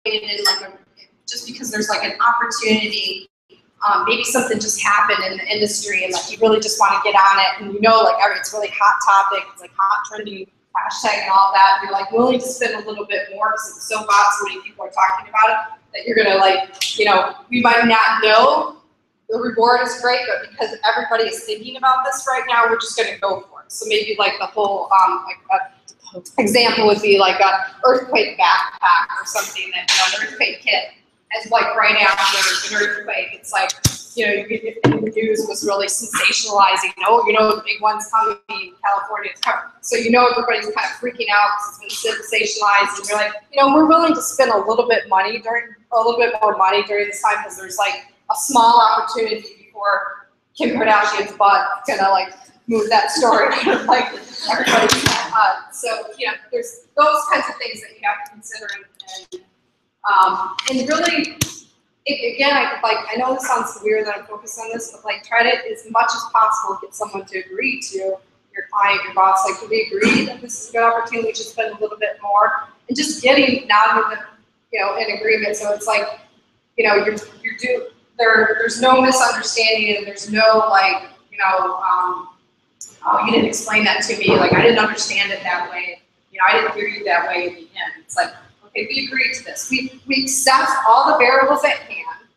in like just because there's like an opportunity, maybe something just happened in the industry and like you really just want to get on it, and you know like it's really hot topic, it's like hot trending hashtag and all that, and you're like willing to spend a little bit more because it's so hot, so many people are talking about it, that you're gonna like, you know, we might not know the reward is great, but because everybody is thinking about this right now, we're just gonna go for it. So maybe like the whole, example would be like a earthquake backpack or something that, you know, an earthquake kit as like right after an earthquake. It's like, you know, the news was really sensationalizing. Oh, you know, the big one's coming in California. It's coming. So you know everybody's kind of freaking out because it's been sensationalized, and you're like, you know, we're willing to spend a little bit more money during this time because there's like a small opportunity before Kim Kardashian's butt gonna like move that story like everybody's so you know, there's those kinds of things that you have to consider, and really, again, I know this sounds weird that I'm focused on this, but like try to as much as possible get someone to agree to your client, your boss, like, do we agree that this is a good opportunity? We should spend a little bit more, and just getting in agreement. So it's like, you know, there's no misunderstanding, and there's no like, you know, oh, you didn't explain that to me, like I didn't understand it that way, you know, I didn't hear you that way at the end. It's like, okay, we agreed to this. We accept all the variables at hand,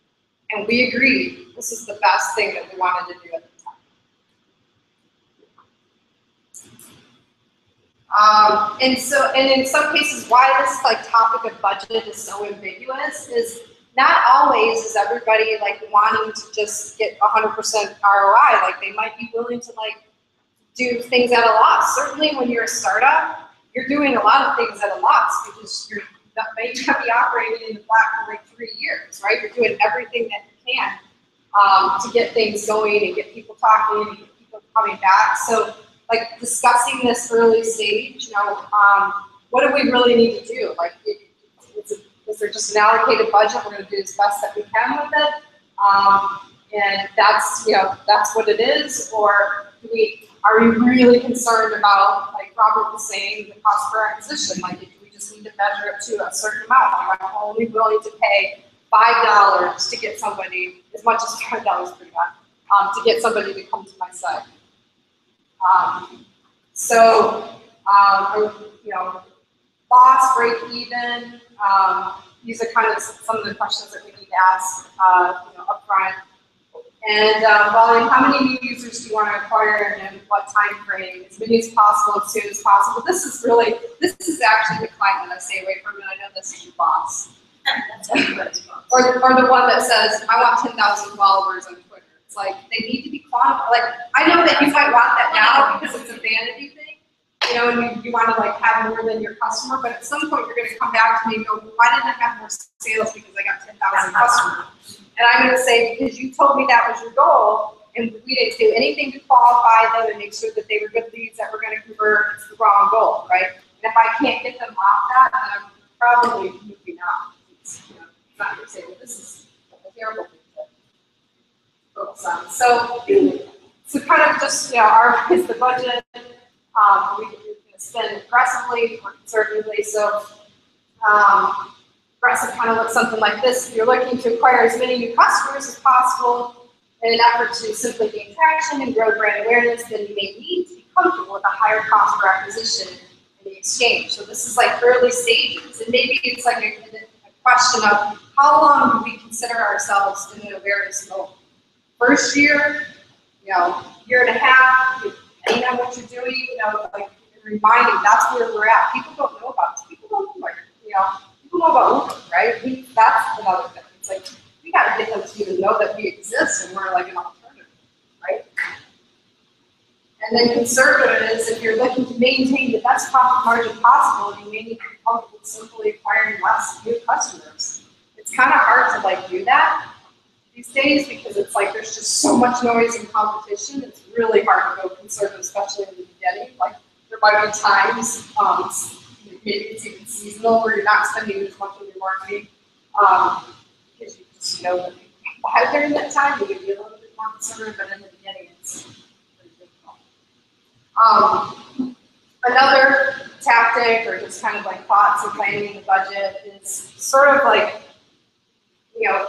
and we agreed this is the best thing that we wanted to do at the time. And in some cases, why this like topic of budget is so ambiguous is not always is everybody like wanting to just get 100% ROI. Like they might be willing to like do things at a loss. Certainly when you're a startup, you're doing a lot of things at a loss because you're maybe going to be operating in the black for like 3 years, right? You're doing everything that you can to get things going and get people talking and get people coming back. So like discussing this early stage, you know, what do we really need to do? Like, is there just an allocated budget? We're going to do as best that we can with it, and that's, you know, that's what it is. Or are we really concerned about, like Robert was saying, the cost per acquisition? Like, do we just need to measure it to a certain amount? Like, I'm only willing to pay $5 to get somebody, as much as $5 pretty much, to get somebody to come to my site. You know, loss, break even. These are kind of some of the questions that we need to ask, you know, up front. And volume, how many new users do you want to acquire and in what time frame? As many as possible, as soon as possible. This is actually the client that I stay away from, and I know this is your boss. or the one that says, I want 10,000 followers on Twitter. It's like, they need to be quantified. Like, I know that you might want that now because it's a vanity thing. You know, and you want to like have more than your customer, but at some point you're going to come back to me and go, why didn't I have more sales because I got 10,000 customers? And I'm going to say, because you told me that was your goal, and we didn't do anything to qualify them and make sure that they were good leads that we're going to convert. It's the wrong goal, right? And if I can't get them off that, then I'm probably moving on. It's, you know, not going to say, well, this is a terrible thing to focus on. So kind of just, you know, is the budget. We can spend aggressively or conservatively. So aggressive kind of looks something like this. If you're looking to acquire as many new customers as possible in an effort to simply gain traction and grow brand awareness, then you may need to be comfortable with a higher cost per acquisition in the exchange. So this is like early stages. And maybe it's like a question of how long do we consider ourselves in an awareness mode? First year, you know, year and a half, depending on what you're doing, you know, like reminding that's where we're at. People don't know about this. People don't know, like, you know, people know about Uber, right? That's another thing. It's like we got to get them to even know that we exist and we're like an alternative, right? And then conservative is if you're looking to maintain the best profit margin possible, you may need to be comfortable with simply acquiring less new customers. It's kind of hard to like do that these days because it's like there's just so much noise and competition. It's really hard to go conservative, especially in the beginning. Like there might be times, maybe it's even seasonal, where you're not spending as much on your marketing because you just know that by during that time you can be a little bit more conservative, but in the beginning it's pretty difficult. Another tactic or just kind of like thoughts and planning the budget is sort of like, you know,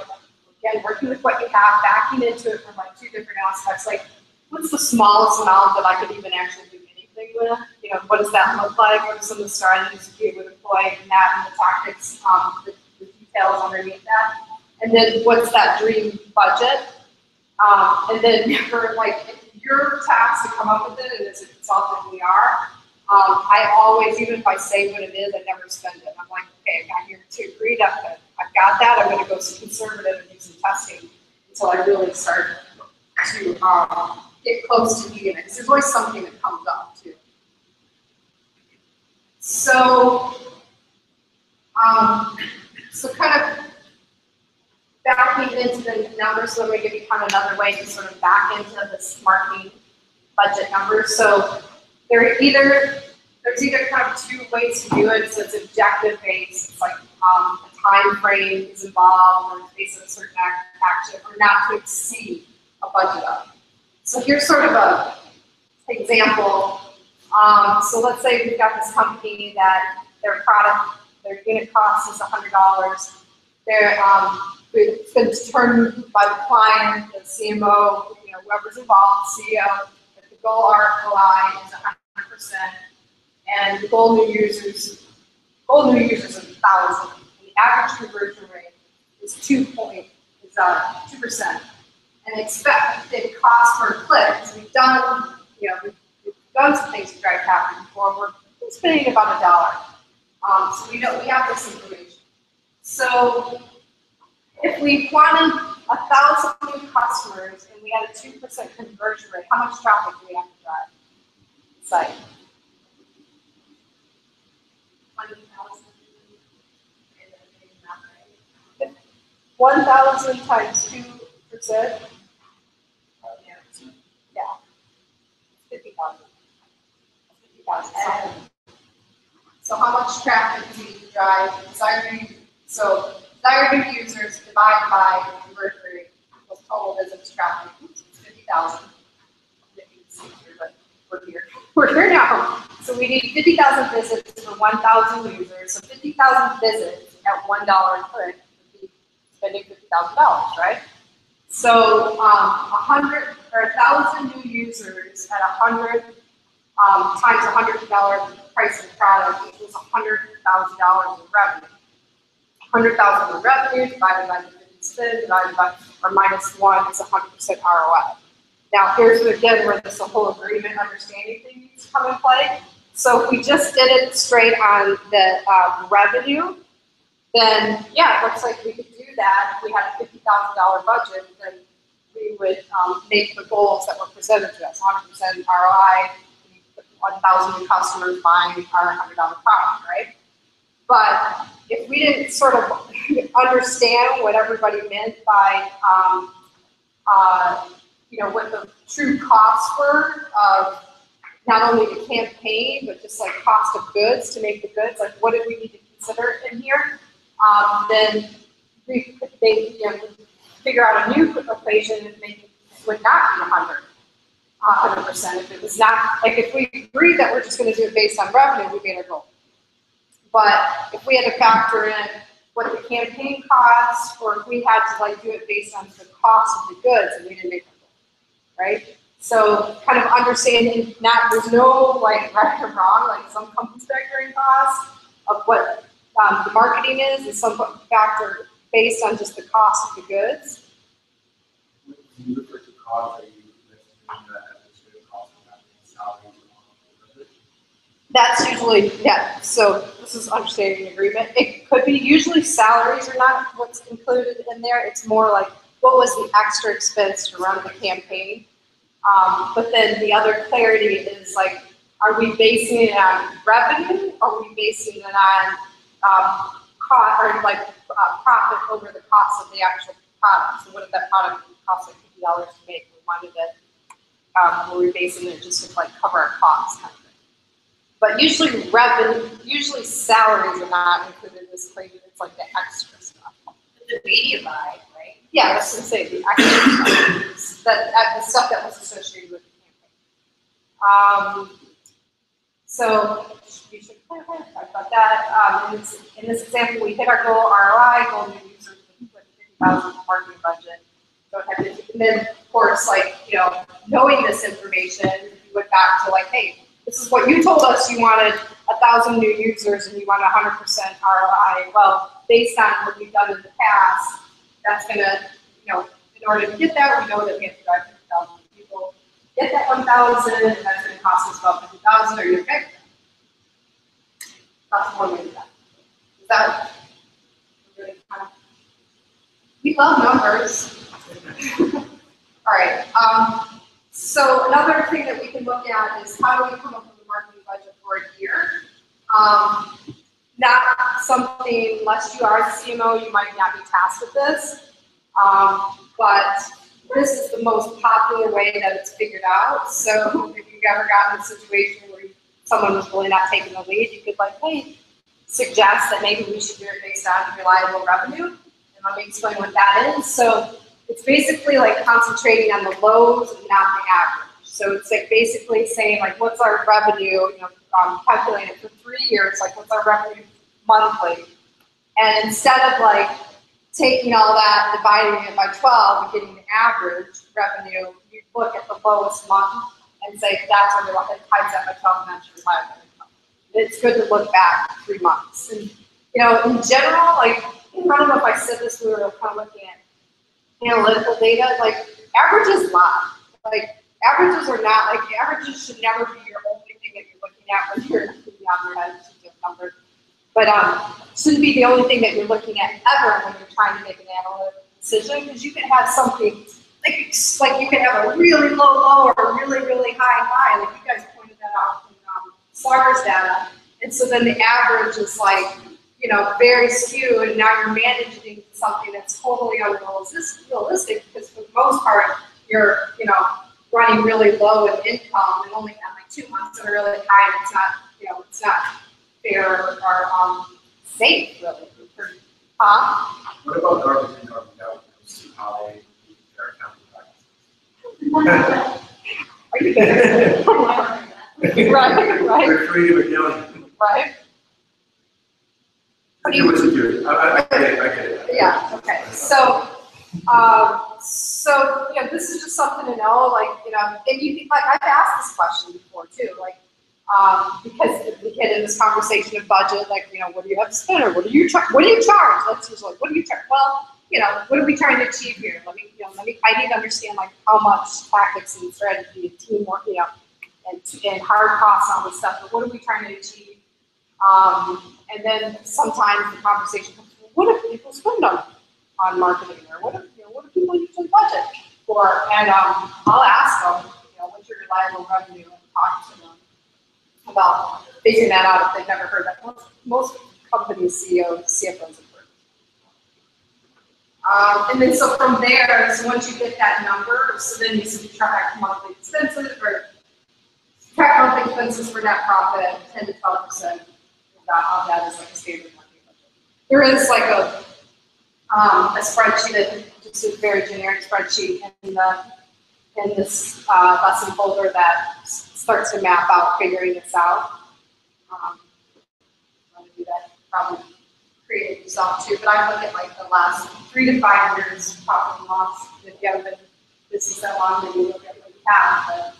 again, working with what you have, backing into it from like two different aspects. Like, what's the smallest amount that I could even actually do anything with? You know, what does that look like? What are some of the strategies you would employ in that and the tactics, the details underneath that? And then what's that dream budget? And then for like, if your task to come up with it, and as a consultant we are, I always, even if I say what it is, I never spend it. I'm like, okay, I got here to agree that I've got that. I'm going to go conservative and do some testing until I really start to get close to being it. Because there's always something that comes up too. So, so kind of backing into the numbers, so I'm going to give you kind of another way to sort of back into this marketing budget numbers. So there's either kind of two ways to do it. So it's objective based. It's like a time frame is involved, or it's based on a certain action, or not to exceed a budget of. So here's sort of a example. So let's say we've got this company that their product, their unit cost is $100. It's been determined by the client, the CMO, you know, whoever's involved, CEO, that the goal ROI is 100%, and the goal new users is 1,000. The average conversion rate is 2%, and expected cost per click. So we've done, you know, we've done some things to drive traffic before. We're spending about $1. So we have this information. So if we wanted 1,000 new customers and we had a 2% conversion rate, how much traffic do we have to drive? Site. 1,000 times 2%. Yeah. 50,000. 50,000. So how much traffic do we need to drive? So desired new users divided by conversion rate equals total visits traffic. It's 50,000. But we're here now. So we need 50,000 visits for 1,000 users. So 50,000 visits at $1 a click would be spending $50,000, right? So 100 or 1,000 new users at 100 times $100 price of product equals $100,000 in revenue. 100,000 in revenue divided by the 50 spend divided by or minus 1 is 100% ROI. Now here's again where this whole agreement understanding thing needs to come in play. So if we just did it straight on the revenue, then yeah, it looks like we could do that. If we had a $50,000 budget, then we would make the goals that were presented to us: 100% ROI, 1,000 new customers buying our $100 product, right? But if we didn't sort of understand what everybody meant by, you know, what the true costs were of not only the campaign, but just like cost of goods to make the goods, like what did we need to consider in here? Then they figure out a new equation and make it would not be 100%. If it was not, like if we agreed that we're just going to do it based on revenue, we made our goal. But if we had to factor in what the campaign costs, or if we had to like do it based on the cost of the goods, and we didn't make our goal, right? So kind of understanding there's no like right or wrong, like some companies factor in costs of what the marketing is, and some factor based on just the cost of the goods. When you refer to costs, are you mentioning that administrative costs and salaries? That's usually, yeah, so this is understanding agreement. It could be, usually salaries are not what's included in there. It's more like, what was the extra expense to run the campaign? But then the other clarity is like, are we basing it on revenue, or are we basing it on cost, or like profit over the cost of the actual product? So what if that product cost like $50 to make? We wanted it, were we basing it just to like cover our costs kind of thing? But usually usually salaries are not included in this equation. It's like the extra stuff. The media buy, right? Yeah, I was going to say the extra stuff, the stuff that was associated with the campaign. So distribution talk about that. In this example, we hit our goal ROI, goal new users with 50,000 marketing budget. Don't have to, and then of course, like, you know, knowing this information, you went back to like, hey, this is what you told us you wanted 1,000 new users and you want 100% ROI. Well, based on what we've done in the past, that's gonna, you know, in order to get that, we know that we have to drive 50,000 people. Get that 1,000, and that's gonna cost us about 50,000. Are you okay? That's one way to do that. Is that really kind of, we love numbers. All right. So another thing that we can look at is how do we come up with a marketing budget for a year? Not something, unless you are the CMO, you might not be tasked with this. But this is the most popular way that it's figured out. So if you've ever gotten in a situation where someone was really not taking the lead, you could like, hey, suggest that maybe we should do it based on reliable revenue. And let me explain what that is. So it's basically like concentrating on the lows and not the average. So it's like basically saying like, what's our revenue, you know, calculating it for 3 years, like what's our revenue monthly. And instead of like taking all that, dividing it by 12 and getting the average revenue, you look at the lowest month and say that's our reliable, times that by 12 and that's your reliable income. It's good to look back 3 months. And you know, in general, like, I don't know if I said this, we were kind of looking at analytical data, like averages lie. Like averages are not, like averages should never be your only thing that you're looking at when you're looking on your head to give numbers. But shouldn't be the only thing that you're looking at ever when you're trying to make an analytical decision, because you can have something like you can have a really low or a really high. Like you guys pointed that out in SARS data, and so then the average is like, you know, very skewed, and now you're managing something that's totally unrealistic because for the most part you're, you know, running really low in income and only have like 2 months that are really high, and it's not, you know, it's not fair or safe really. What about garbage in, garbage out? How they do their accounting practices? Are you kidding? Right. They're creative accounting. Right. I get it. Yeah, okay. So, you know, this is just something to know, like, you know, and you, like, I've asked this question before too, like, because we get in this conversation of budget, like, you know, what do you have to spend, or what do you charge? That's usually, what do you charge? Well, you know, what are we trying to achieve here? I need to understand, like, how much tactics and strategy and teamwork, you know, and hard costs and all this stuff, but what are we trying to achieve? And then sometimes the conversation comes, well, what if people spend on marketing, or what do people usually budget for? And I'll ask them, you know, what's your reliable revenue, and talk to them about figuring that out if they've never heard that. Most companies, CFOs have heard. And then so from there, so once you get that number, so then you subtract monthly expenses, or subtract monthly expenses for net profit, 10 to 12%. Of that is like a standard marketing budget. There is like a spreadsheet, that just a very generic spreadsheet in this lesson folder that starts to map out figuring this out. I'm going to do that, probably create it yourself too, but I look at like the last 3 to 5 years profit and loss. If you haven't been business that long, then you look at what you have. But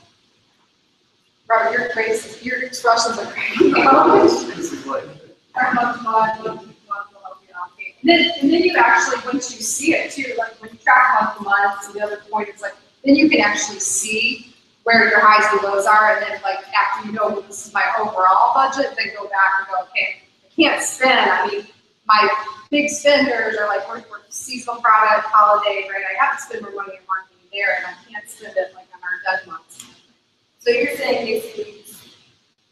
Robert, your expressions are great. And then you actually, once you see it too, like when you track month to month, and the other point is like, then you can actually see where your highs and lows are, and then like after you know this is my overall budget, then go back and go, okay, I can't spend. I mean, my big spenders are like we're seasonal product, holiday, right? I have to spend more money on marketing there, and I can't spend it like on our dead months. So you're saying basically,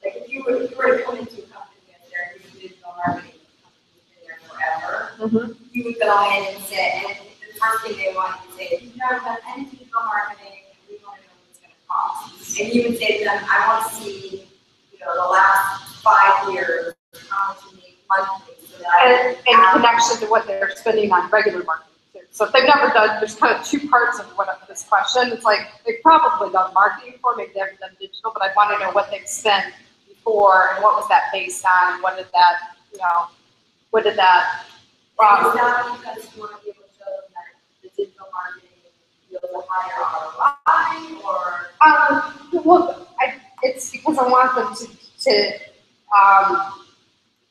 like if you were to come into a company and they're doing digital marketing, been there forever, you would go in and say, and the first thing they want you to say, if you've never done any digital marketing, we want to know what it's going to cost. And you would say to them, I want to see, you know, the last 5 years, how much you make monthly. So that in connection to what they're spending on regular marketing. So if they've never done, there's kind of 2 parts of this question. It's like they've probably done marketing before, maybe they haven't done digital, but I want to know what they've spent for, and what was that based on, and what did that, what did that, Is that because you want to be able to show them that the digital marketing yields a higher ROI, or? Well, it's because I want them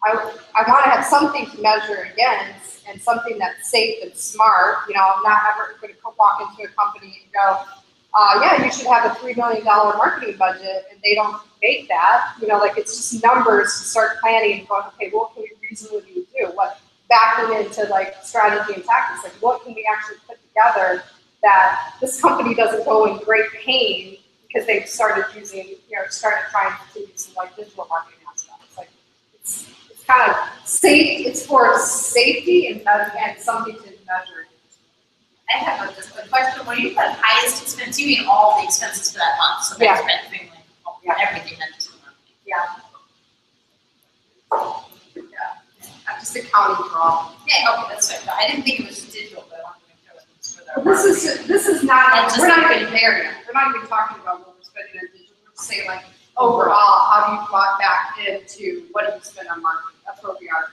I want to have something to measure against and something that's safe and smart. I'm not ever going to walk into a company and go, yeah, you should have a $3 million marketing budget, and they don't make that. Like it's just numbers to start planning and going, okay, what can we reasonably do? What backing into like strategy and tactics, like what can we actually put together that this company doesn't go in great pain because they've started using, started trying to use some like digital marketing aspects. Like it's kind of safe. It's for safety and something to measure. I have just a question. When you put highest expense, you mean all the expenses for that month? So Yeah. everything, everything that's in the month. Yeah. I'm just accounting for all. Yeah, okay, that's right. I didn't think it was digital, but I wanted to make sure it was for the. This is not, we're not even there yet. We're not even talking about what we're spending on digital. We're just saying like, overall, how do you plot back into what do you spend on marketing? That's where we are.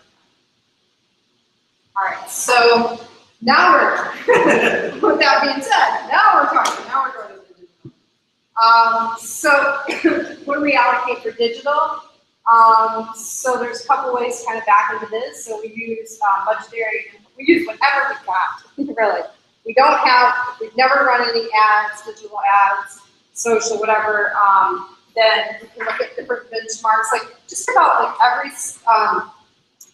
All right, so now with that being said, now we're going to the digital. So what do we allocate for digital? So there's a couple ways to kind of back into this. So we use we use whatever we got, really. We've never run any ads, digital ads, social, whatever. Then we can look at different benchmarks, like just about like every,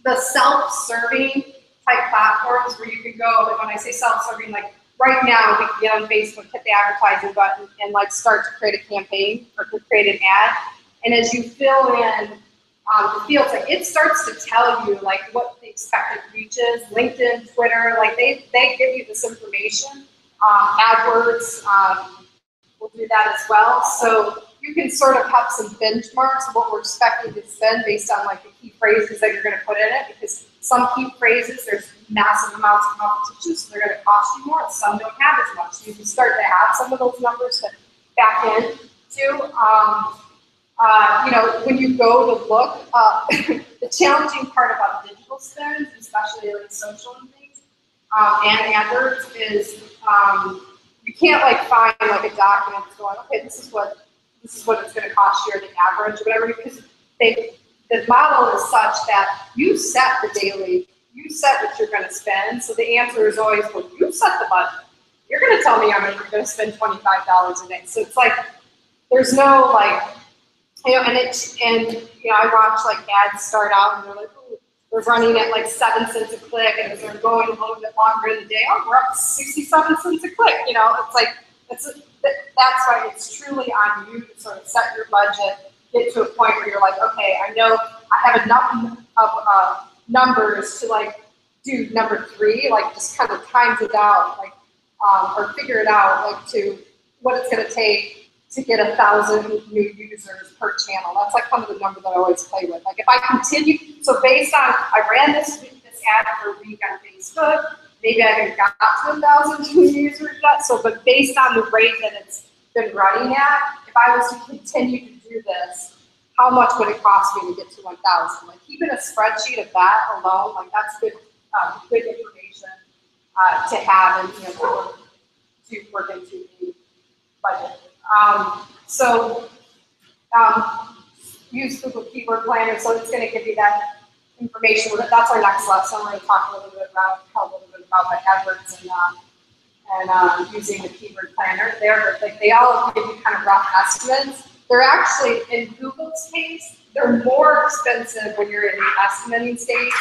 the self-serving type platforms where you can go, and when I say self-serving, like right now we can get on Facebook, hit the advertising button, and like start to create a campaign or to create an ad. And as you fill in the fields, like it starts to tell you like what the expected reach is. LinkedIn, Twitter, like they give you this information. AdWords will do that as well. So you can sort of have some benchmarks of what we're expecting to spend based on like the key phrases that you're going to put in it, because some key phrases, there's massive amounts of competition, so they're going to cost you more, and some don't have as much. So you can start to have some of those numbers to back in to. When you go to look, the challenging part about digital spends, especially like social and things, and AdWords, is you can't like find like a document that's going, okay, this is what it's going to cost you, or the average, or whatever, because the model is such that you set the daily, you set what you're going to spend. So the answer is always, well, you set the budget. You're going to tell me I'm going to spend $25 a day. So it's like there's no like. I watch like ads start out and they're like, ooh, they're running at like 7 cents a click, and they're going a little bit longer in the day. Oh, we're up to 67 cents a click. It's like that's why it's truly on you to sort of set your budget, get to a point where you're like, okay, I know I have enough of numbers to like do number 3, like just kind of times it out, like or figure it out, like to what it's going to take to get 1,000 new users per channel. That's like kind of the number that I always play with. Like if I continue, so based on, I ran this ad for a week on Facebook, maybe I haven't got to 1,000 new users yet. So, but based on the rate that it's been running at, if I was to continue to do this, how much would it cost me to get to 1,000? Like keeping a spreadsheet of that alone, like that's good information to have and to work into the budget. Use Google Keyword Planner, so it's going to give you that information. That's our next lesson. We're going to talk a little bit about my AdWords and using the Keyword Planner. They all give you kind of rough estimates. They're actually, in Google's case, they're more expensive when you're in the estimating stage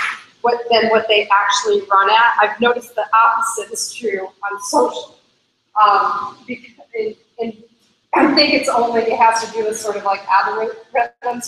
than what they actually run at. I've noticed the opposite is true on social. Because I think it has to do with sort of like algorithms.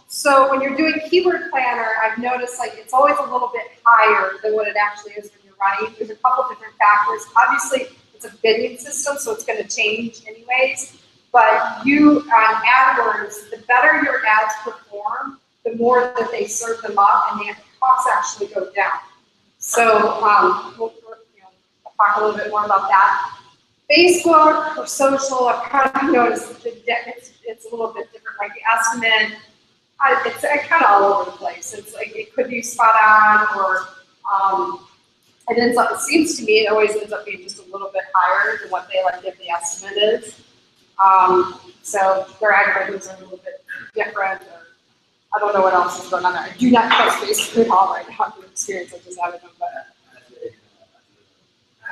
So when you're doing Keyword Planner, I've noticed like it's always a little bit higher than what it actually is when you're running. There's a couple different factors. Obviously, it's a bidding system, so it's going to change anyways. But you on AdWords, the better your ads perform, the more that they serve them up, and the costs actually go down. So we'll talk a little bit more about that. Facebook or social, I've kind of noticed it's a little bit different. Like the estimate, it's kind of all over the place. It's like it could be spot on, or it ends up. It seems to me it always ends up being just a little bit higher than what they like give the estimate is. So their algorithms are a little bit different. Or I don't know what else is going on there. I do not trust Facebook at all right now. The experience I just had with them, but.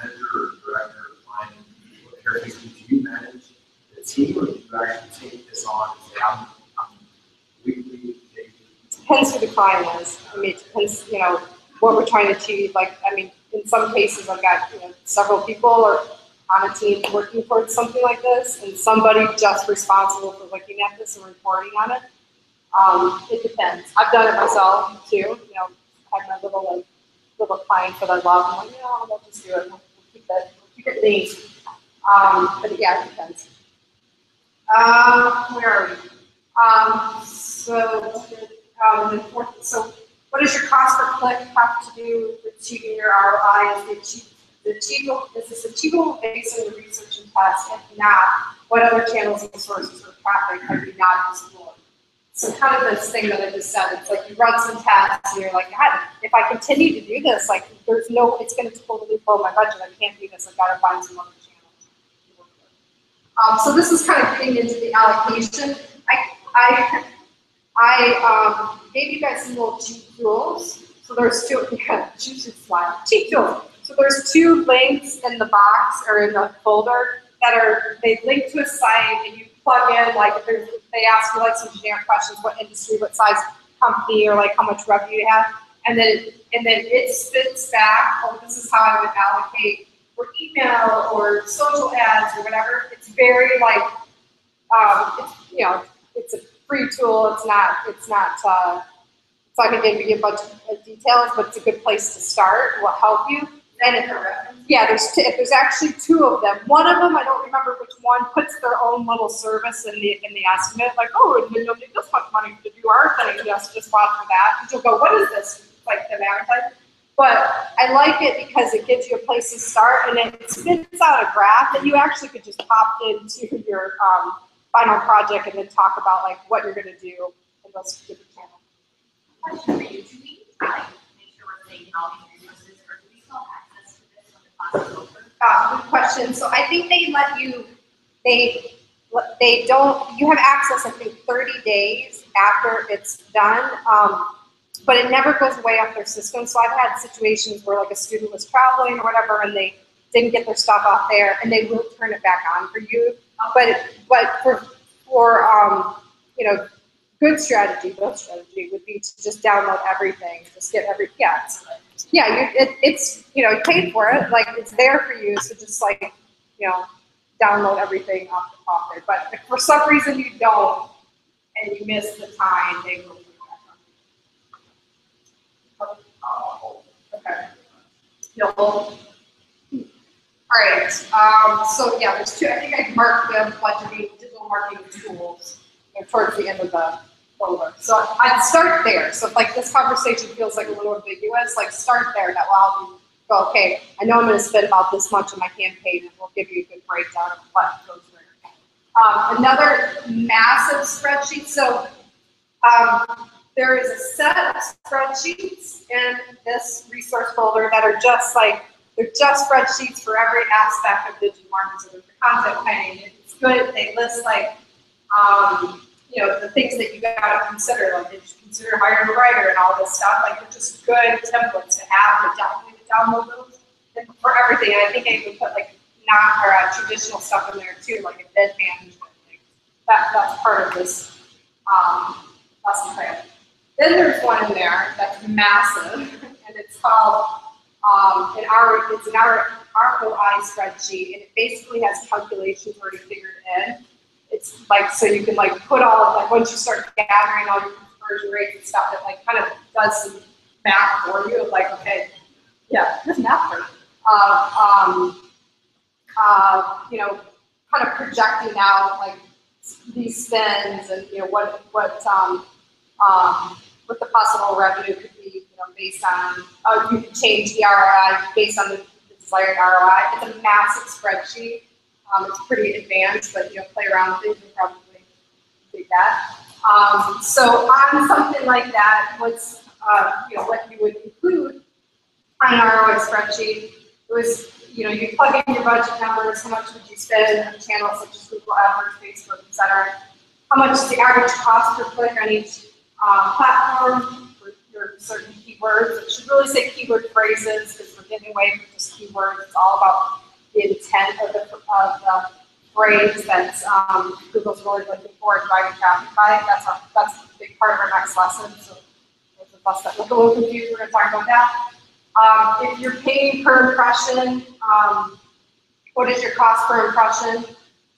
Manager or director or client, what areas do you manage the team, or do you actually take this on and say, I'm weekly, daily? Depends who the client is. I mean, it depends, what we're trying to achieve. Like, I mean, in some cases, I've got, several people or on a team working towards something like this, and somebody just responsible for looking at this and reporting on it. It depends. I've done it myself too. I have my little client that I love. I'm like, I'll just do it. We'll keep it neat. But yeah, it depends. Where are we? So what does your cost per click have to do with achieving your ROI? Is this achievable based on the research and tests? If not, what other channels and sources for traffic have you not explored? So kind of this thing that I just said, it's like you run some tests and you're like, God, if I continue to do this, like it's going to totally blow my budget. I can't do this. I've got to find some other channels. So this is kind of getting into the allocation. I gave you guys some little cheat tools. So there's two, cheat tools. So there's two links in the box or in the folder they link to a site, and you plug in, like, they ask you like some generic questions, what industry, what size company, or like how much revenue you have, and then it spits back, oh, this is how I would allocate for email or social ads or whatever. It's very like, it's a free tool. It's not going to give you a bunch of details, but it's a good place to start. It will help you. And there's actually two of them. One of them, I don't remember which one, puts their own little service in the estimate, like, oh, you'll need this much money to do our thing, just watch for that. And you'll go, what is this? Like the advertising. But I like it because it gives you a place to start, and it spits out a graph that you actually could just pop into your final project and then talk about like what you're going to do in those different channels. Question for you: do we try to make sure we're taking all these resources, or do we still have access to this when the class is over? Good question. So I think they let you. They don't. You have access, I think, 30 days after it's done. But it never goes away off their system. So I've had situations where like a student was traveling or whatever, and they didn't get their stuff off there, and they will turn it back on for you. But for good strategy would be to just download everything, just get it's you paid for it, like it's there for you. So just like download everything off there. But if for some reason you don't and you miss the time, they will. Okay. All right. So yeah, there's two. I think I marked them budgeting, digital marketing tools, towards the end of the folder. So I'd start there. So if like this conversation feels like a little ambiguous, like start there. That will help you go. Okay, I know I'm going to spend about this much on my campaign, and we'll give you a good breakdown of what goes where. Another massive spreadsheet. So. There is a set of spreadsheets in this resource folder that are just like, they're just spreadsheets for every aspect of digital marketing. So there's the content planning, it's good. They list like, the things that you got to consider, like they should consider hiring a writer and all this stuff. Like they're just good templates to have, to download those and for everything. And I think I even put like traditional stuff in there too, like event management. Like that's part of this lesson plan. Then there's one in there that's massive, and it's called it's an ROI spreadsheet, and it basically has calculations already figured in. It's like so you can like put all of like once you start gathering all your conversion rates and stuff, it like kind of does some math for you. Of like okay, yeah, there's math for you. Kind of projecting out like these spends and what the possible revenue could be, based on, you can change the ROI based on the desired ROI. It's a massive spreadsheet. It's pretty advanced, but play around with it, you'll probably do that. So on something like that, what's what you would include on an ROI spreadsheet was you plug in your budget numbers, how much would you spend on channels such as Google AdWords, Facebook, etc. How much is the average cost per click on each platform for your certain keywords. It should really say keyword phrases because we're getting away from just keywords. It's all about the intent of the phrase that Google's really looking for and driving traffic by. That's a big part of our next lesson. So those of us that look a little confused, we're going to talk about that. If you're paying per impression, what is your cost per impression?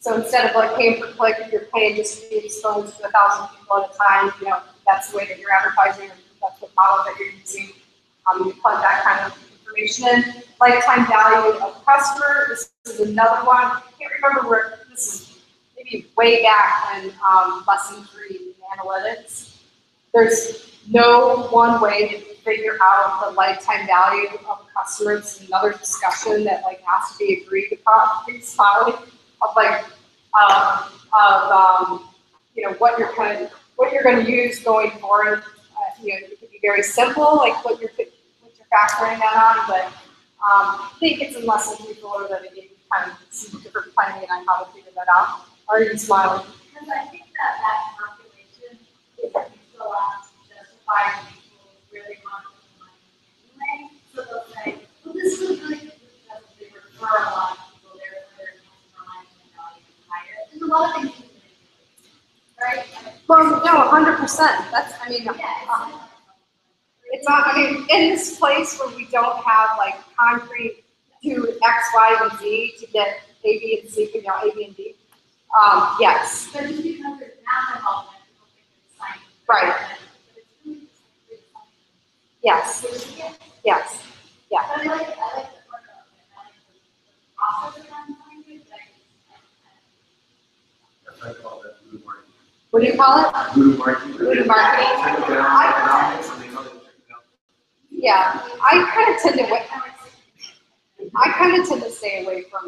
So instead of like paying per click, if you're paying just to be exposed to 1,000 people at a time, that's the way that you're advertising, or that's the model that you're using. You plug that kind of information in. Lifetime value of customer. This is another one. I can't remember where this is. Maybe way back in lesson 3 in analytics. There's no one way to figure out the lifetime value of a customer. It's another discussion that has to be agreed upon. It's finally what you're going to use going forward. It could be very simple, like what you're factoring that on, but I think it's in lesson 3 that it gave you kind of some different planning on how to figure that out. Are you smiling? Because I think that calculation is still has to justify where they want the money anyway. So they'll say, well, this is really good because they refer a lot of people, therefore their lifetime value is higher. There's a lot of things you can do, right? Well, no, 100%. That's, it's not, in this place where we don't have concrete do X, Y, and Z to get A, B, and C, A, B, and D. Yes. So just because there's math involved, people think it's science. Right. But it's really just science. Yes. Yes. Yeah. But I like the part of the process around language. I call that blue marketing. What do you call it? Blue marketing. Blue marketing. Trickle down economics, and they call it trickle down. Yeah, I kind of tend to stay away from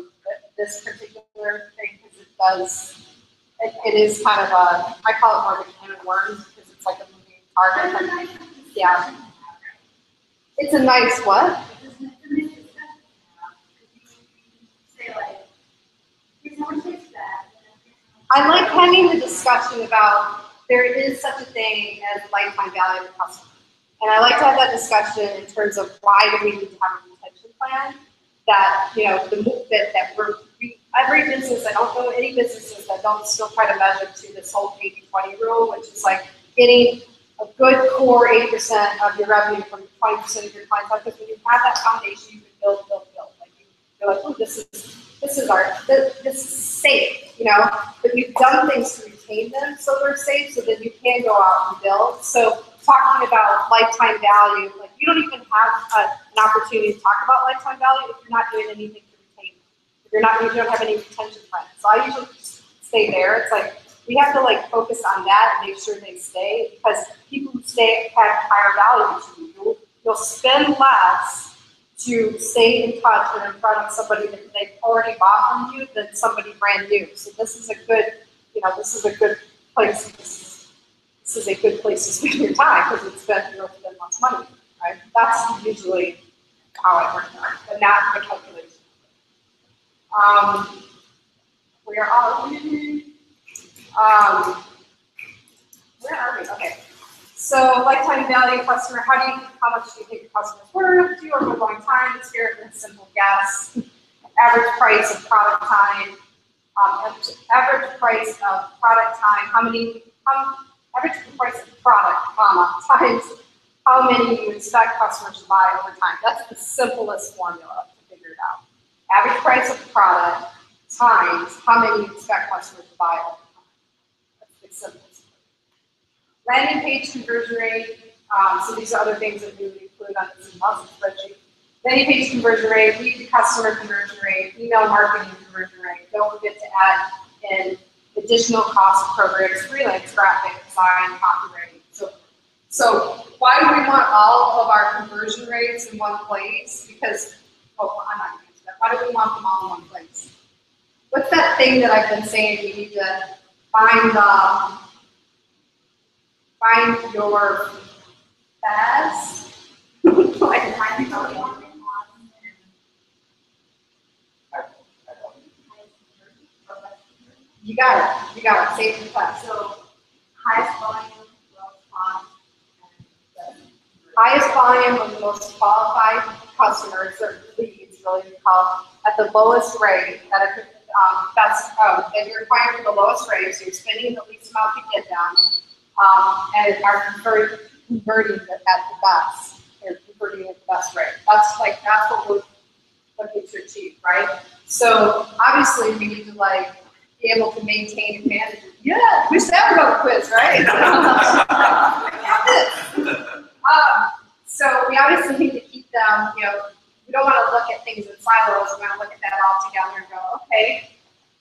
this particular thing because it is kind of I call it more of a can of worms because it's like a moving target. Yeah. It's a nice what? I like having the discussion about there is such a thing as lifetime value of the customer. And I like to have that discussion in terms of why do we need to have a retention plan that, every business, I don't know any businesses that don't still try to measure to this whole 80-20 rule, which is like getting a good core 80% of your revenue from 20% of your clients. Because when you have that foundation, you can build. Like you're like, oh, this is safe, but you've done things to retain them so they're safe so that you can go out and build. So talking about lifetime value, you don't even have an opportunity to talk about lifetime value if you're not doing anything to retain them. If you don't have any retention plans. So I usually just stay there. It's we have to focus on that and make sure they stay because people who stay have higher value to you. You'll spend less to stay in touch and in front of somebody that they've already bought from you than somebody brand new. So this is a good, place. This is a good place to spend your time because you'll spend less money, right? That's usually how I work out, but not the calculation. Where are we? Okay. So lifetime value customer, how much do you think your customer's worth? Do you over a long time? Let's hear it in a simple guess. Average price of product time. Average price of product time. Average price of product, times how many you expect customers to buy over time. That's the simplest formula to figure it out. Average price of product times how many you expect customers to buy over time. That's the simplest. Landing page conversion rate. So these are other things that we would include on this spreadsheet. Landing page conversion rate, lead to customer conversion rate, email marketing conversion rate. Don't forget to add in additional cost programs, freelance graphic design, copywriting. So why do we want all of our conversion rates in one place? Because, I'm not going to answer that. Why do we want them all in one place? what's that thing that I've been saying? You need to find your best. Like, you got it, save the class. So highest volume, lowest cost, and Highest volume of the most qualified customers or leads, really called, at the lowest rate that it could, that you're acquiring for the lowest rate, so you're spending the least amount to get them, and are converting it at the best. You're converting at the best rate. That's what we're looking to achieve, right? So obviously we need to be able to maintain and manage it. Yeah, wish that were a quiz, right? So we obviously need to keep them, we don't want to look at things in silos. We want to look at that all together and go, okay,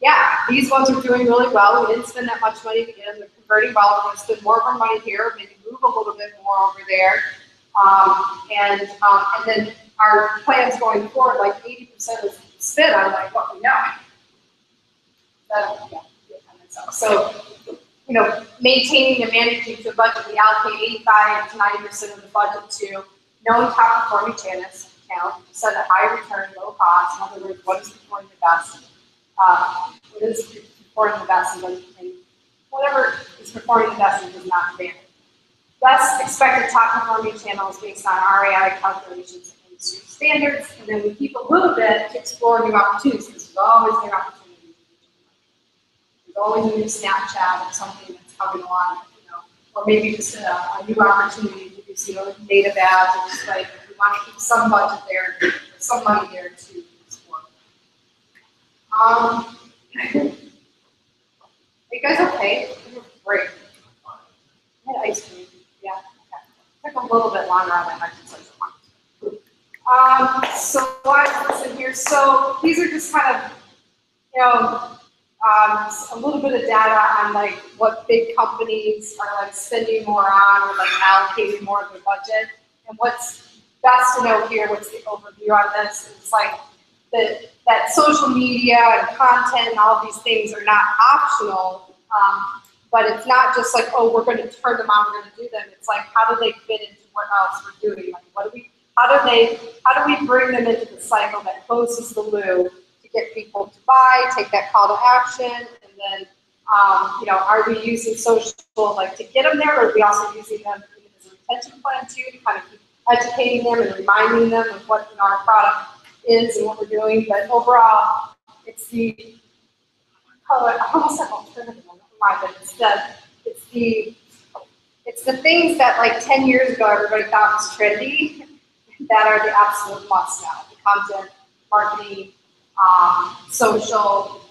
yeah, these ones are doing really well. We didn't spend that much money to get them. They're converting well. We're going to spend more of our money here, maybe move a little bit more over there. And then our plans going forward, 80% is spent on what we know. So, maintaining and managing the budget, we allocate 85 to 90% of the budget to known top performing channels, set a high return, low cost. In other words, what is performing the best? What is performing the best, and whatever is performing the best and does not advantage. Best expected top performing channels based on RAI calculations and industry standards, and then we keep a little bit to explore new opportunities because there's always new opportunities. There's always a new Snapchat or something that's coming along, or maybe just a new opportunity to do native ads, or just we want to keep some budget there, some money there to explore. Are you guys okay? You're great. I had ice cream. Yeah. Okay. Took a little bit longer on that exercise. So what's in here? So these are just kind of, a little bit of data on what big companies are spending more on, or allocating more of their budget. And what's best to know here, what's the overview on this, is that social media and content and all of these things are not optional, but it's not just oh, we're going to turn them on, we're going to do them. It's how do they fit into what else we're doing? How do we bring them into the cycle that closes the loop to get people to buy, take that call to action, and then, are we using social to get them there, or are we also using them as a retention plan too, to kind of keep educating them and reminding them of what our product is and what we're doing? But overall, it's the, I almost said alternative, but it's the things that 10 years ago everybody thought was trendy that are the absolute must now. The content, marketing, social,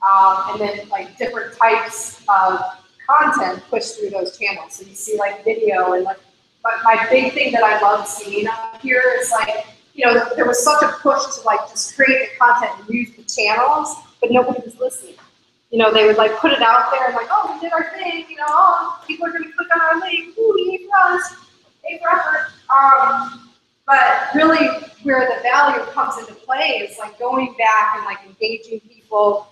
and then different types of content pushed through those channels. So you see video and but my big thing that I love seeing up here is there was such a push to just create the content and use the channels, but nobody was listening. They would put it out there and oh, we did our thing, oh, people are going to click on our link, ooh, yay for us, yay for effort. But really where the value comes into play is going back and engaging people,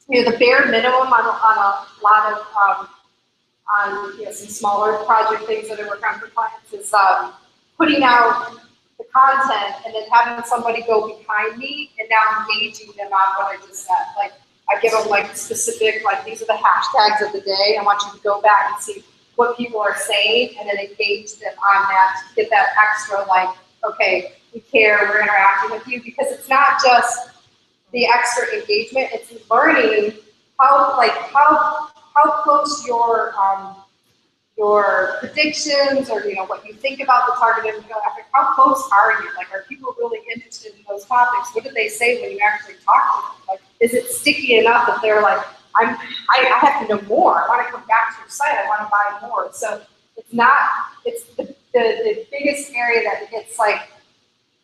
the bare minimum on a lot of, some smaller project things that I work on for clients is putting out the content and then having somebody go behind me and now engaging them on what I just said. I give them specific, these are the hashtags of the day. I want you to go back and see what people are saying and then engage them on that to get that extra okay, we care, we're interacting with you, because it's not just the extra engagement, it's learning how close your predictions or what you think about the target demographic, how close are you? Are people really interested in those topics? What do they say when you actually talk to them? Is it sticky enough that they're I have to know more. I want to come back to your site. I want to buy more. So it's the biggest area that gets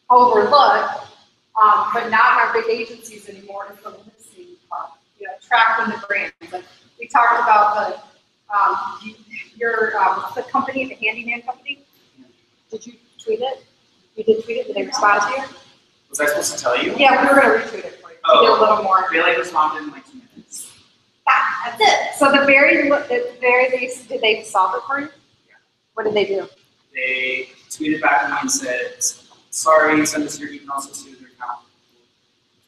overlooked, but not in our big agencies anymore, is the listening part. Tracking the brands. We talked about the company, the handyman company. Did you tweet it? You did tweet it. Did they respond to you? Was I supposed to tell you? Yeah, we were going to retweet it for you. to get a little more. They like responded in like 2 minutes. That's it. So at the very least, did they solve it for you? Yeah. What did they do? They tweeted back to me and said, sorry, send us your email associated with your account.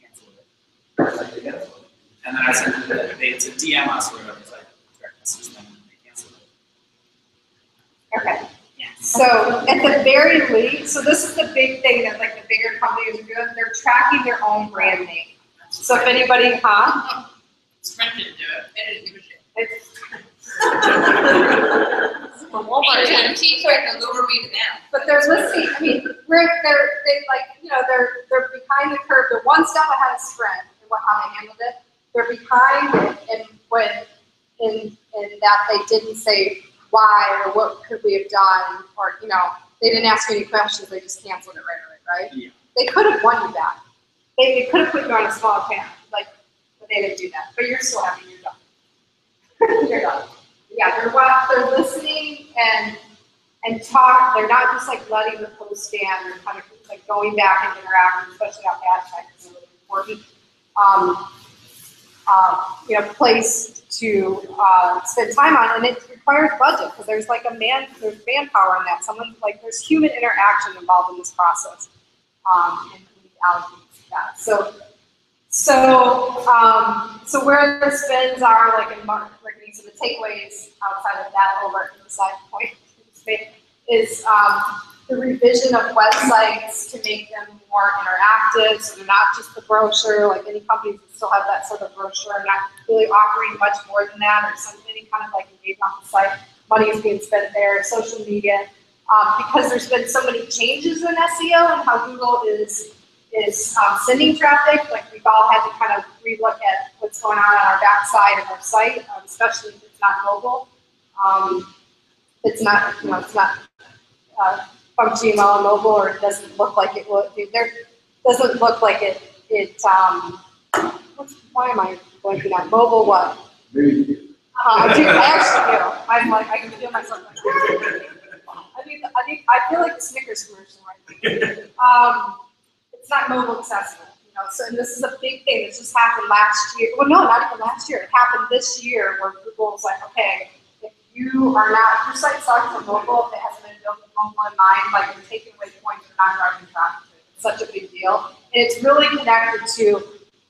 Cancel it. And then I sent them, they to DM us or whatever, it's like direct message them and they canceled it. Okay. So at the very least, so this is the big thing that like the bigger companies are doing, they're tracking their own brand name. So if anybody, Sprint didn't do it. They didn't give a shit. It's AT&T tried to lure me to them. but they're listening. I mean, they're behind the curve. They're one step ahead of Sprint in how they handled it. They're behind it in that they didn't say why or what could we have done, or they didn't ask any questions. They just canceled it right away, right? Yeah. They could have won you back. They could have put you on a small account, but they didn't do that. But you're still happy you're done. You're done. Yeah, they're listening and talk. They're not just like letting the post stand. They're kind of like going back and interacting, especially on hashtag is really important. Place to spend time on, and it requires budget because there's manpower in that. There's human interaction involved in this process, and we allocate that. So where the spends are, like in marketing, so the takeaways outside of that over the side point is the revision of websites to make them more interactive, so they're not just the brochure. Like any companies still have that sort of brochure, and not really offering much more than that, or any kind of like engagement on the site. Money is being spent there, social media, because there's been so many changes in SEO and how Google is sending traffic. Like we've all had to kind of relook at what's going on our backside of our site, especially if it's not mobile. It's not, it's not functioning well on mobile, or it doesn't look like it will. There doesn't look like it. Why am I blanking on mobile? What? I actually do. I'm like, I can feel myself. I feel like the Snickers commercial right now. It's not mobile accessible, So and this is a big thing. This just happened last year. Well, no, not even last year. It happened this year, where Google was like, okay, if your site sucks for mobile, if it hasn't been built with mobile in mind, like you're taking away points for not driving traffic. It's such a big deal, and it's really connected to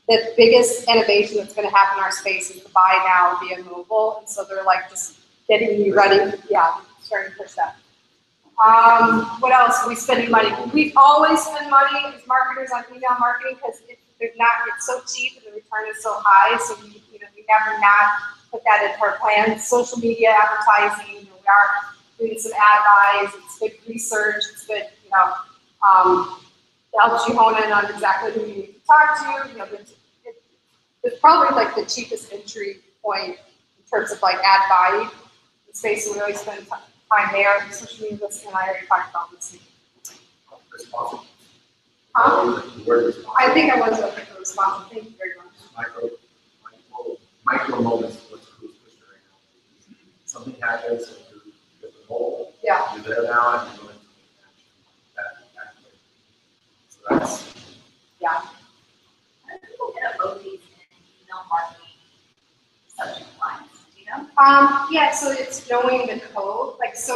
the biggest innovation that's going to happen in our space is the buy now via mobile, and so they're like just getting you ready. Yeah, starting to push that. What else? Are we spending money? We always spend money as marketers on email marketing because it's so cheap and the return is so high. So we never not put that into our plans. Social media advertising, we are doing some ad buys. It's good research. It's good, it helps you hone in on exactly who you need to talk to. It's probably like the cheapest entry point in terms of like ad buying space. So we always spend time there. Social media, and I already talked about this. I think I was looking for responsive. Thank you very much. Micro moments. What's pushing right now? Something happens, and you get the whole. Yeah. You're there now, and you're going to take action. So that's. Yeah. How do people get a vote these in email marketing subject lines? Do you know? Yeah, so it's knowing the code. Like, so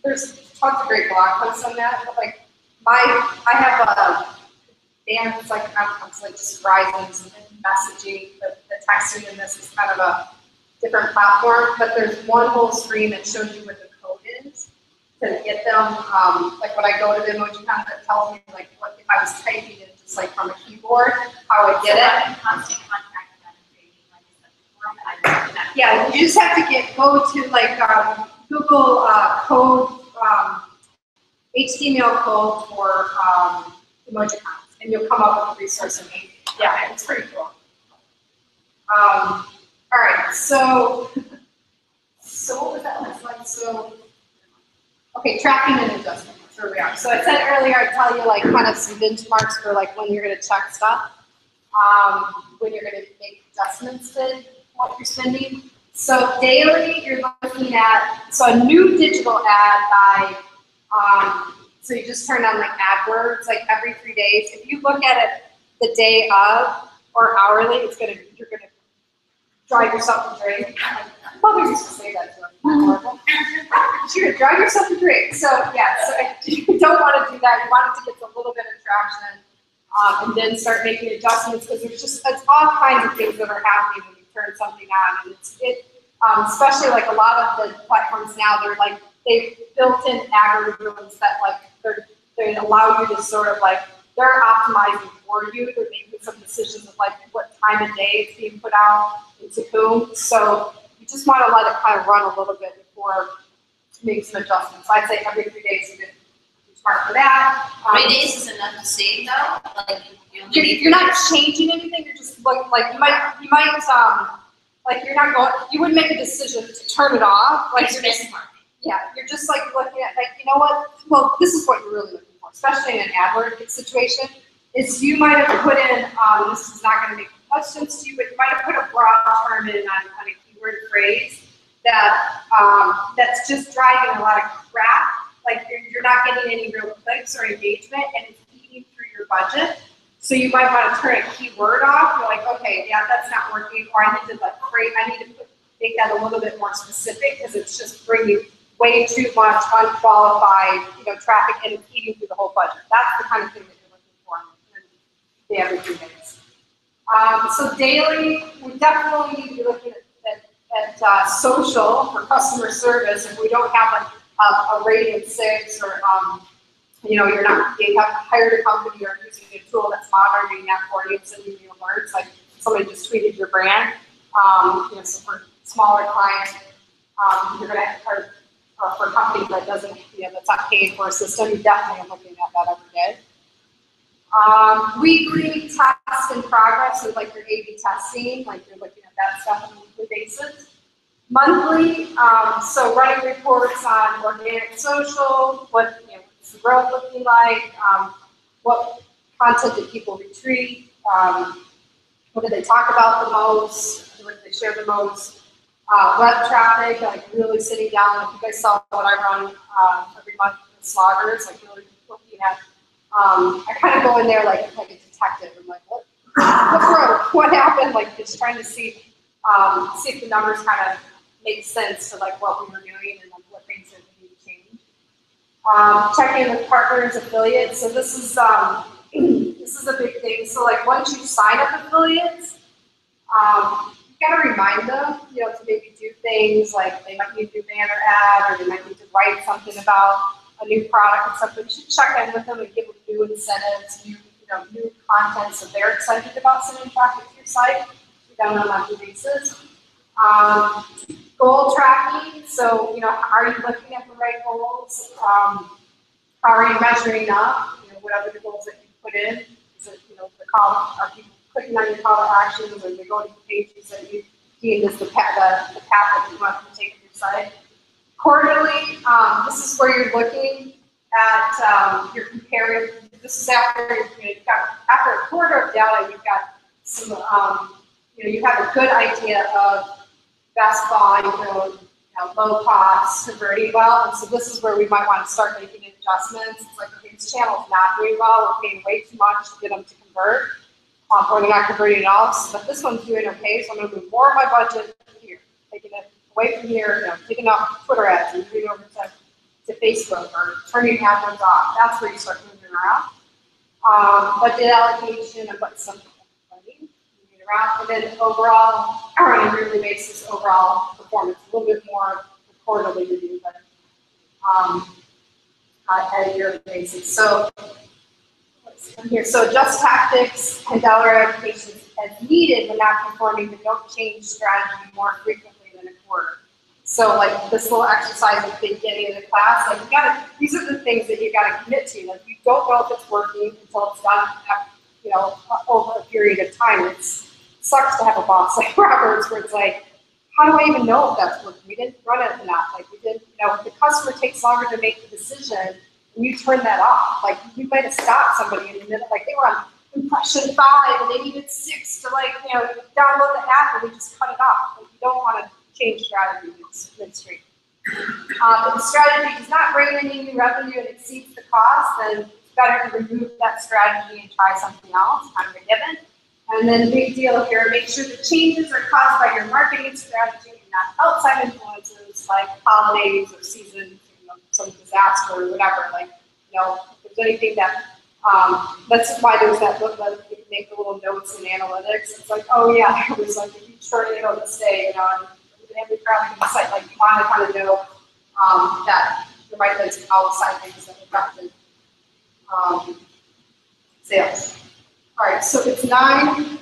there's tons of great blog posts on that, but like, I have a band that's like, it's like just Verizon's messaging, but the texting in this is kind of a different platform, but there's one whole screen that shows you what the code is to get them, like when I go to the emoji account, that tells me like what if I was typing it just like from a keyboard, how I get it. Constant contact with them and creating like a subject form. Yeah, you just have to go to like Google code, HTML code for emoji accounts, and you'll come up with a resource and yeah, it's pretty cool. All right, so what was that last slide? So, okay, tracking and adjustment. That's where we are. So I said earlier, I'd tell you like kind of some benchmarks for like when you're going to check stuff, when you're going to make adjustments to what you're spending. So daily, you're looking at a new digital ad by So you just turn on like AdWords like every 3 days. If you look at it the day of or hourly, you're gonna drive yourself to drink. Mother used to say that to us. You're gonna drive yourself to drink. So yeah, so you don't want to do that. You want it to get a little bit of traction, and then start making adjustments because it's all kinds of things that are happening when you turn something on, and especially like a lot of the platforms now, they've built in algorithms that they allow you to sort of they're optimizing for you. They're making some decisions of what time of day it's being put out into whom. So you just want to let it kind of run a little bit before making some adjustments. I'd say every 3 days you get smart for that. How many days is enough to save though? You're not changing anything. You're just you wouldn't make a decision to turn it off. You're just looking at you know what? Well, this is what you're really looking for, especially in an AdWords situation. Is you might have put in this is not going to make much sense to you, but you might have put a broad term in on a keyword phrase that's just driving a lot of crap. You're not getting any real clicks or engagement, and it's eating through your budget. So you might want to turn a keyword off. You're like, okay, yeah, that's not working, or I need to make that a little bit more specific because it's just bringing way too much unqualified, traffic and it's eating through the whole budget. That's the kind of thing that you're looking for in every 2 days. So daily, we definitely need to be looking at social for customer service. If we don't have a rating of 6 or you have hired a company or using a tool that's monitoring that for you and sending you alerts, like somebody just tweeted your brand. So for smaller clients, you're going to, or for companies that doesn't, that's not paying for a system, you definitely are looking at that every day. Weekly test and progress is your A/B testing, you're looking at that stuff on a weekly basis. Monthly, so running reports on organic social, what's the growth looking like, what content did people retweet, what did they talk about the most, what did they share the most, web traffic, really sitting down, if you guys saw what I run every month with sloggers, really looking at, I kind of go in there like a detective, and what broke, what happened, just trying to see if the numbers kind of make sense to what we were doing and what things that we need to change. Checking with partners, affiliates. So this is a big thing. So once you sign up affiliates, you got to remind them, to maybe do things they might need to do banner ad, or they might need to write something about a new product and stuff. But you should check in with them and give them new incentives, new content, so they're excited about sending traffic to your site. On a monthly basis. Goal tracking, so are you looking at the right goals? How are you measuring up? Whatever the goals that you put in. Is it are people clicking on your call to actions, or they going to the pages that you deem as the path that you want to take to your site? Quarterly, this is where you're looking at you're comparing. This is after after a quarter of data, you've got some. You have a good idea of best volume, low cost, converting well, and so this is where we might want to start making adjustments. It's okay, this channel's not doing well, we're paying way too much to get them to convert, or they're not converting at all, but this one's doing okay, so I'm going to move more of my budget here, taking it away from here, taking off Twitter ads and moving over to Facebook, or turning AdWords off. That's where you start moving around. Budget allocation and what's something. And then overall, on a yearly basis, overall performance, a little bit more quarterly review, but at a yearly basis. So let's come here. So adjust tactics and dollar allocations as needed when not performing, but don't change strategy more frequently than a quarter. So this little exercise at the beginning of the class, these are the things that you got to commit to. You don't know if it's working until it's done. Over a period of time. It sucks to have a boss like Roberts where it's how do I even know if that's working? We didn't run it enough. We didn't, if the customer takes longer to make the decision and you turn that off, you might have stopped somebody in the middle, they were on impression 5 and they needed 6 to download the app and we just cut it off. You don't want to change strategy midstream. If the strategy does not bring any new revenue and exceeds the cost, then it's better to remove that strategy and try something else, kind of a given. And then the big deal here, make sure the changes are caused by your marketing strategy and not outside influences like holidays or seasons, some disaster or whatever. Like, if there's anything that, that's why there's that book that you can make the little notes in analytics. It's like, oh yeah, it was like a huge tornado this day, and every traffic in the site, like you want to kind of know that there might be some outside things that affected sales. All right, so it's 9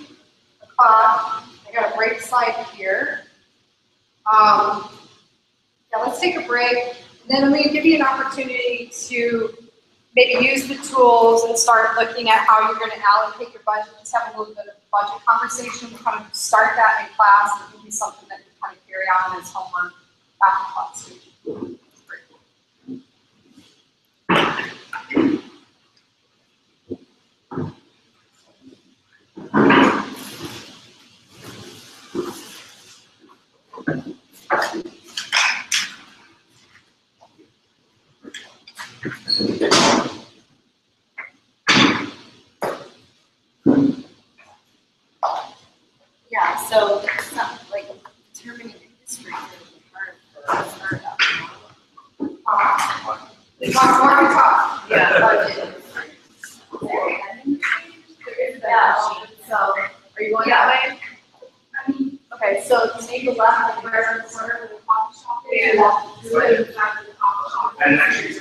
o'clock. I got a break slide here. Yeah, let's take a break. And then I'm going to give you an opportunity to maybe use the tools and start looking at how you're going to allocate your budget. Just have a little bit of a budget conversation. We'll kind of start that in class. It will be something that you kind of carry on as homework after class. Yeah, so it's not like determining industry is hard for a startup. It's more to talk. Yeah. Budget. Yeah. So, are you going that way? Okay, so take a left and right corner of the coffee shop. And actually,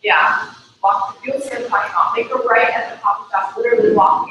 Yeah. Walk, you'll see the parking lot. Make a right at the coffee shop, literally walk